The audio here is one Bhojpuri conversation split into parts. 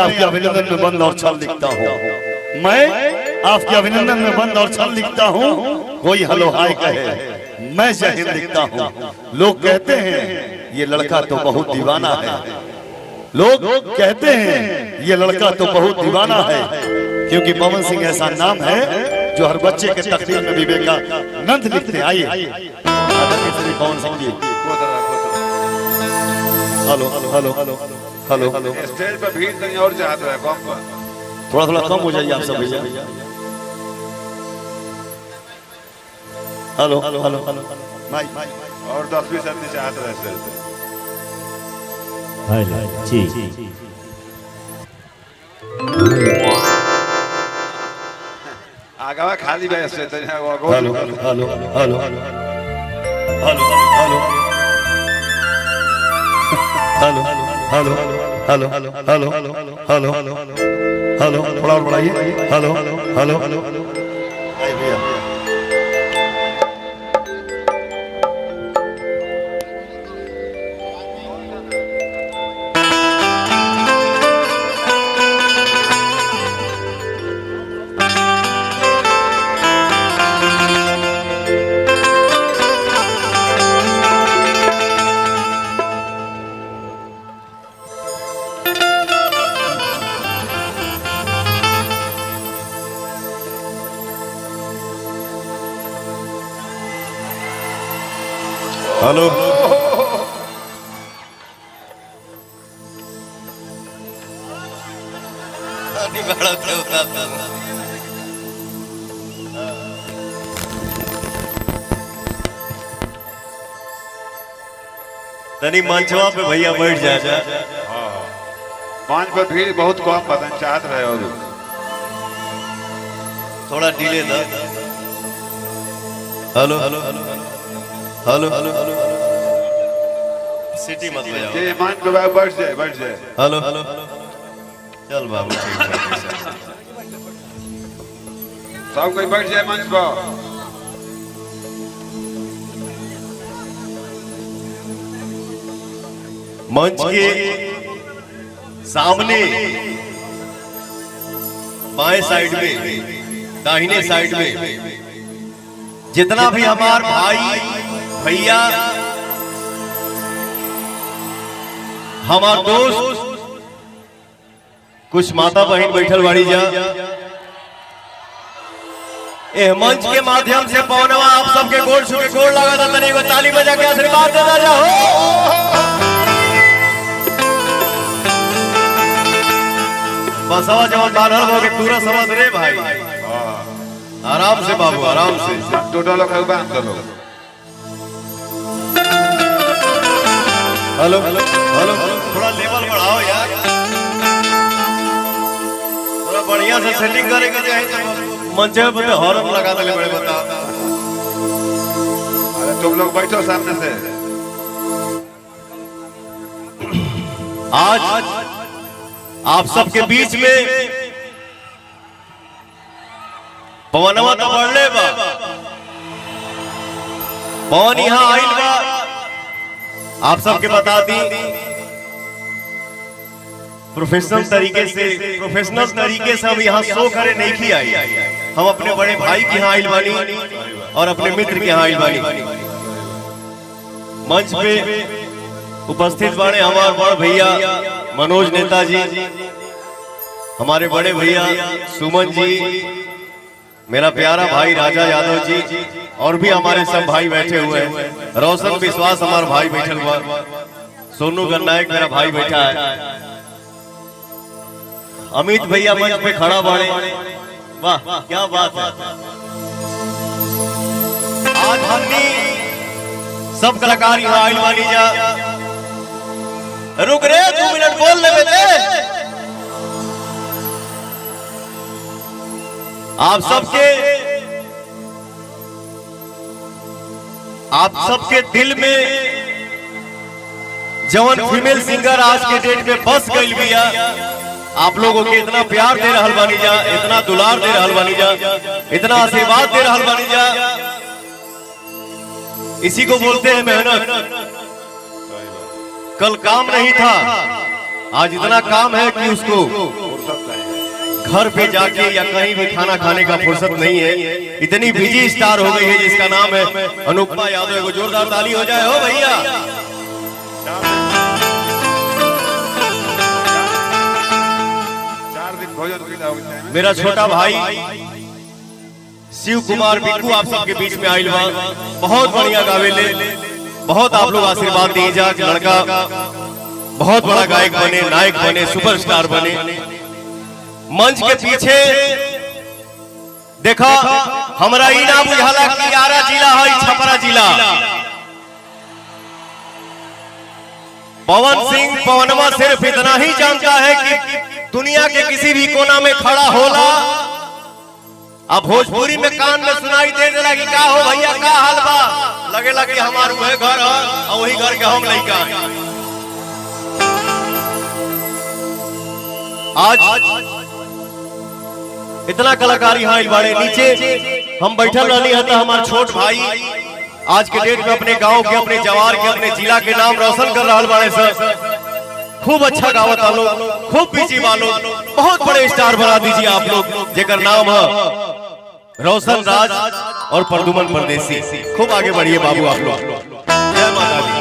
आपके अभिनंदन में बंद और छल लिखता हूँ। मैं आपके अभिनंदन में बंद और छल लिखता हूँ। कोई हेलो हाय कहे, मैं जय हिंद लिखता हूँ। लोग कहते हैं ये लड़का तो बहुत दीवाना है। लोग कहते हैं ये लड़का तो बहुत दीवाना है, क्योंकि पवन सिंह ऐसा नाम है जो हर बच्चे के तकदीर में विवेकानंद लिखते हैं। आइए Pawan Singh ji. Hello hello hello hello hello. Stage पर भीड़ नहीं और ज्यादा है, कम पर थोड़ा थोड़ा कम हो जाइए आप सब भैया। हेलो हेलो हेलो हेलो भाई और 10-20 आदमी चाहते रहे स्टेज पे। जी आगवा खाली बे स्टेज पे hello hello hello hello hello hello hello hello hello hello hello hello थोड़ा और बढ़ाइए। हेलो हेलो हेलो भैया। हेलो तनी मंचवा पे भैया बैठ जाए। मंच पर भीड़ बहुत कम पता चाहत रहे और थोड़ा डिले था। Hello hello hello hello city मत बजाओ। ये मंच पे बैठ जाए बैठ जाए। हेलो हेलो चल बाबू सब कोई बैठ जाए मंच पर। मंच के सामने बाएं साइड में, दाहिने साइड में जितना भी हमार भाई भैया हमार दोस्त कुछ माता बहन बैठल बाड़ी जा, मंच के माध्यम से पौनवा आप सबके गोड़ छू के गोड़ लगा था। तनी ताली बजा के आशीर्वाद देना जाओ। बसवा जब बानर हो के पूरा समझ रे भाई। आराम से बाबू आराम से। टोटल लोग है बांध दो। हेलो हेलो हेलो थोड़ा लेवल बढ़ाओ यार, थोड़ा बढ़िया से सेटिंग करेंगे चाहिए। मंच पे हॉर्न लगा दे बड़े बता। अरे तुम लोग बैठो सामने से। आज आप सबके बीच में पवनवा तो बढ़ले बा, पवन यहाँ आइल बा। आप सबके बता दी प्रोफेशनल तरीके से हम यहाँ शो करे नहीं की आई। हम अपने बड़े भाई के यहाँ आइल बानी और अपने मित्र के यहाँ आइल बानी। मंच पे उपस्थित बाड़े हमारे बड़ भैया मनोज नेताजी, हमारे बड़े भैया सुमन जी, मेरा प्यारा भाई राजा यादव जी, और भी हमारे सब भाई बैठे हुए हैं। रोशन विश्वास हमारा भाई बैठा हुआ, सोनू गन्नायक मेरा भाई बैठा है, अमित भैया मंच पे खड़ा बाड़े। वाह क्या बात है। आज हमने सब कलाकार यहाँ आइल बानी जा। रुक रे 2 मिनट बोल ले दे। आप सबके दिल में जवन फीमेल सिंगर आज के डेट में बस गई बिया, आप लोगों के इतना प्यार दे रहल बानी जा, इतना दुलार दे रहल बानी जा, इतना आशीर्वाद दे रहल बानी जा। इसी को बोलते हैं मेहनत। कल काम नहीं था आज इतना काम है कि उसको घर पे जाके या कहीं भी खाना खाने का फुर्सत नहीं है। इतनी बिजी स्टार हो गई है जिसका नाम है अनुपमा यादव। को जोरदार ताली हो जाए हो भैया। 4 दिन भोजन विदा हो जाए। मेरा छोटा भाई शिव कुमार बिक्कू आप सबके बीच में आइल बा। बहुत बढ़िया गावेले, बहुत आप लोग आशीर्वाद दीजिए कि लड़का बहुत बड़ा गायक बने, नायक बने, सुपरस्टार बने। मंच के पीछे देखा हमरा ई ना बुझाला कि आरा जिला है छपरा जिला। पवन सिंह पवनवा सिर्फ इतना ही जानता है कि दुनिया के किसी भी कोना में खड़ा होला। अब भोजपुरी में कान में सुनाई दे देला कि का हो भैया का हाल बा, लगेला कि हमार वही घर है और वही घर के हम लइका हैं। आज इतना कलाकार यहाँ बड़े नीचे हम बैठल रही है तो हमारे छोट भाई आज के डेट में अपने गांव के, अपने जवार के, अपने जिला के नाम रोशन कर रहा बड़े सर। खूब अच्छा गावत वालो, खूब बिजी वालो, बहुत बड़े स्टार बना दीजिए आप लोग जेकर नाम है रोशन राज और प्रदुमन परदेसी। खूब आगे बढ़िए बाबू आप लोग। जय माता दी।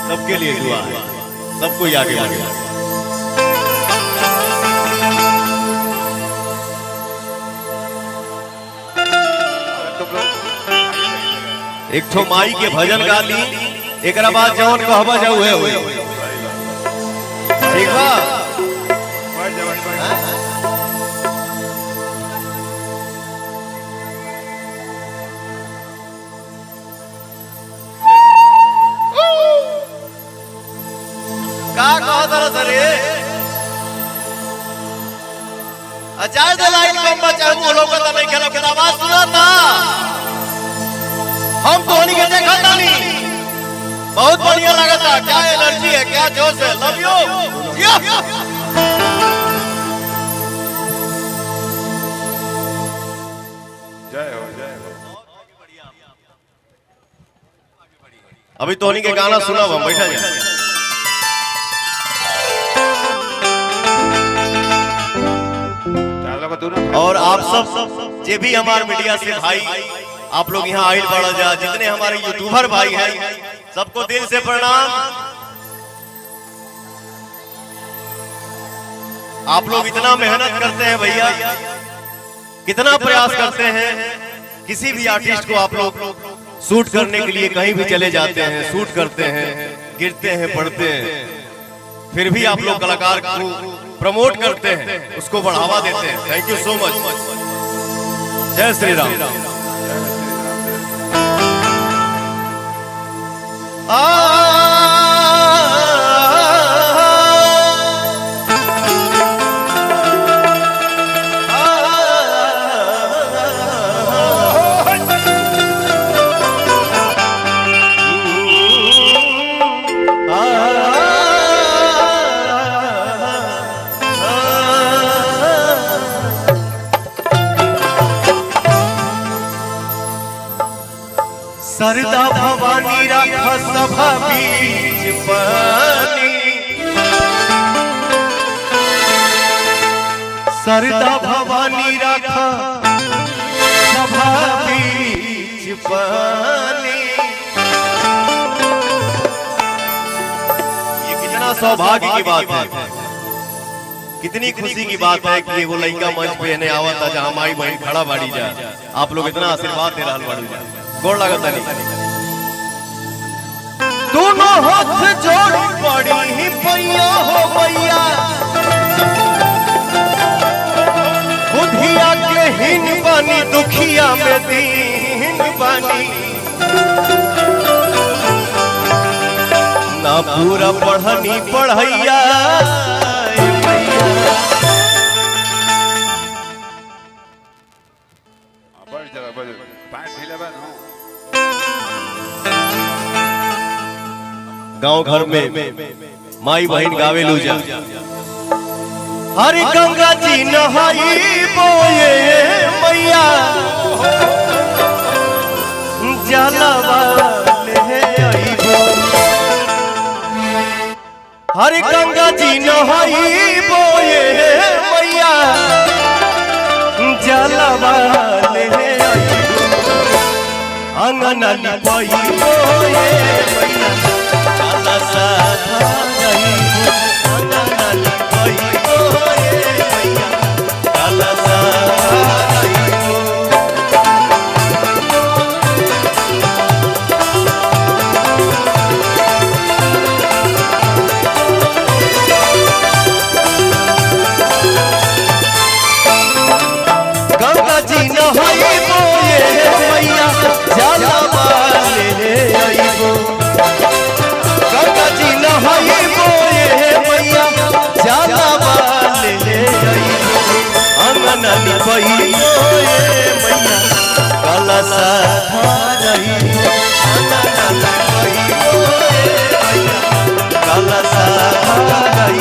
सबके लिए दुआ है, सबको आगे बढ़े। एक ठो माई के भजन गा ली, एक बाद जौन कहबा जाऊ है ठीक बा। का कहा सर अचार दे लाइन कम चाहे वो लोग का नहीं खेला के आवाज सुना था। हम तो नहीं के देखा था नहीं, बहुत बढ़िया लगा था। क्या एनर्जी है, क्या जोश है। Love you. जय हो जय हो। अभी टोनी के गाना सुना हम बैठा जाए। और आप सब जे भी हमारे मीडिया से भाई आप लोग यहाँ आइल बढ़ा जा, जितने हमारे यूट्यूबर भाई हैं सबको दिल से प्रणाम। आप लोग इतना मेहनत करते हैं भैया, कितना प्रयास करते हैं। किसी भी आर्टिस्ट को आप लोग शूट करने के लिए कहीं भी चले जाते हैं, शूट करते हैं, गिरते हैं, पढ़ते हैं, फिर भी आप लोग कलाकार को प्रमोट करते हैं, उसको बढ़ावा देते हैं। Thank you so much. जय श्री राम। सरदा भवानी राखा सभा बीच पानी, सरदा भवानी राखा सभा बीच पानी। ये कितना सौभाग्य की बात है, कितनी खुशी की बात है कि वो लड़का मंच पे ने आवा था जहाँ माई बहन खड़ा बाड़ी जा। आप लोग इतना आशीर्वाद दे रहा बाड़ी जा, गोड़ लगता नहीं। दोनों हाथ जोड़ पड़ी ही पैया हो भैया, बुधिया के हिन बानी, दुखिया में दीन बानी। ना पूरा पढ़नी पढ़ैया गांव घर में माई बहन गावे लूजा। हरि गंगा जी नहाई बोए मैया, जलवा ले आईबो। हरे गंगा जी नहाई बोए मैया जलवा ले अंगन लिपाई बोए मैया जल साधा रही अंगन लिपाई बोए मैया जल साधा रही गंगा जी नहाई बोए मैया जलवा ले आइबो गंगा जी नहाई बोए मैया जलवा ले आइबो अंगन लिपाई बोए मैया कलशा धरई अंगन लिपाई बोए मैया कलशा धरई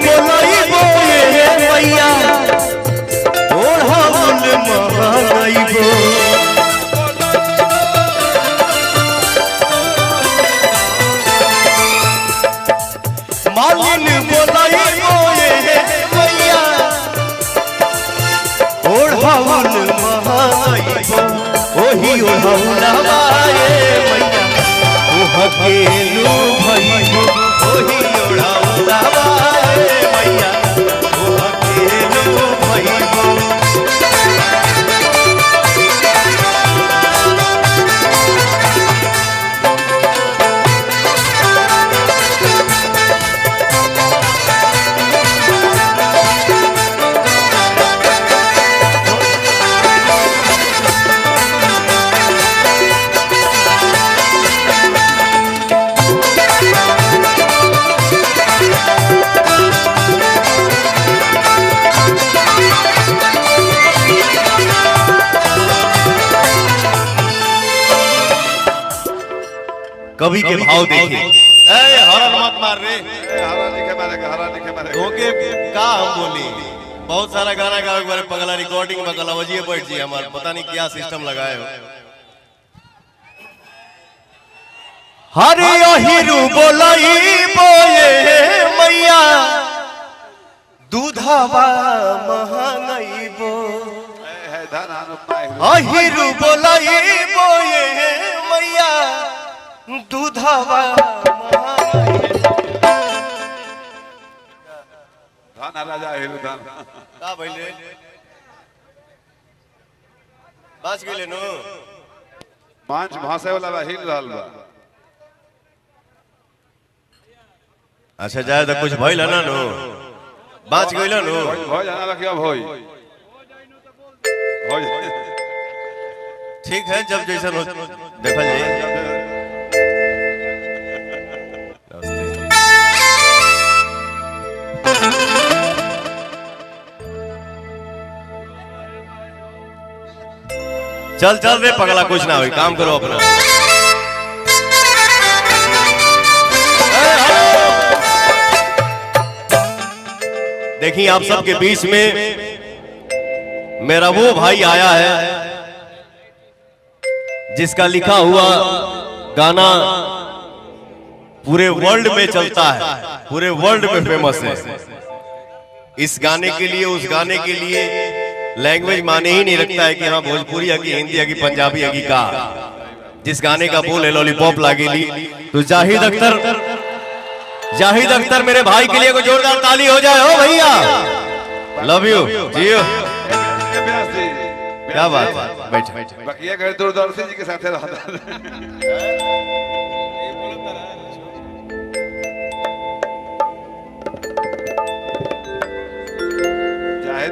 बोलाई बोए मैया ओढ़ाउल महंगाइबो मालिन बोलाई बोए मैया ओढ़ाउल महंगाइबो ओही ओढ़ाउलवा मैया ओह केलू भइबो ओही ओढ़ाउलवा मैया ओह केलू भइबो कवि के भाव देखे हरण मत मार रे हरा लिखे मारे धोखे का हम बोली बहुत सारा गाना गावे के बारे पगला रिकॉर्डिंग में कलावजिए बैठ जी हमारे पता नहीं क्या सिस्टम लगाए हो हरे अहिरु बोलाई बोए मैया दूधवा महंगाइबो है धन अनुपाय अहिरु बोलाई बोए मैया दूधवा धन राजा हिरु धन का भइले बच गेले नो पांच भाषे वाला बा हिल रहल बा अच्छा जाए तो कुछ भइल ना नो बच गेले नो हो जाना बा कि अब होई हो ठीक है जब जैसा हो देखा जाए चल चल रे पगला कुछ ना हुई काम करो अपना देखिए आप सबके बीच में मेरा वो भाई आया है जिसका लिखा हुआ गाना पूरे वर्ल्ड में चलता है पूरे वर्ल्ड में फेमस है इस गाने के लिए उस गाने के लिए लैंग्वेज माने ही नहीं रखता है कि हाँ भोजपुरी है कि हिंदी है कि पंजाबी है कि का जिस गाने का बोल है लॉलीपॉप लागेली तो जाहिद अख्तर मेरे भाई के लिए कोई जोरदार ताली हो जाए हो भैया लव यू जियो क्या बात है बैठ बकिया गए दूरदर्शी जी के साथ रहता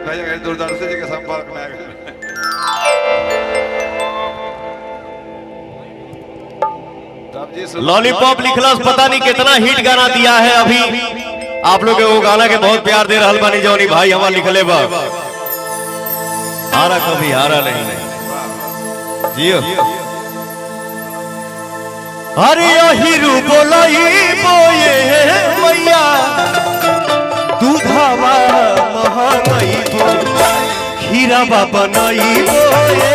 भैया दूरदर्शन जी के संपर्क में आ गए। तब जी सुन- लॉलीपॉप लिखला पता नहीं कितना हिट गाना दिया है अभी आप लोग वो गाना के बहुत प्यार दे रहल बानी जौनी भाई हमार लिखले बा हारा कभी हारा नहीं जियो अरे अहिरू बोलई बोए मैया दूधावा महंगई बो खीरा बाबा नई बोए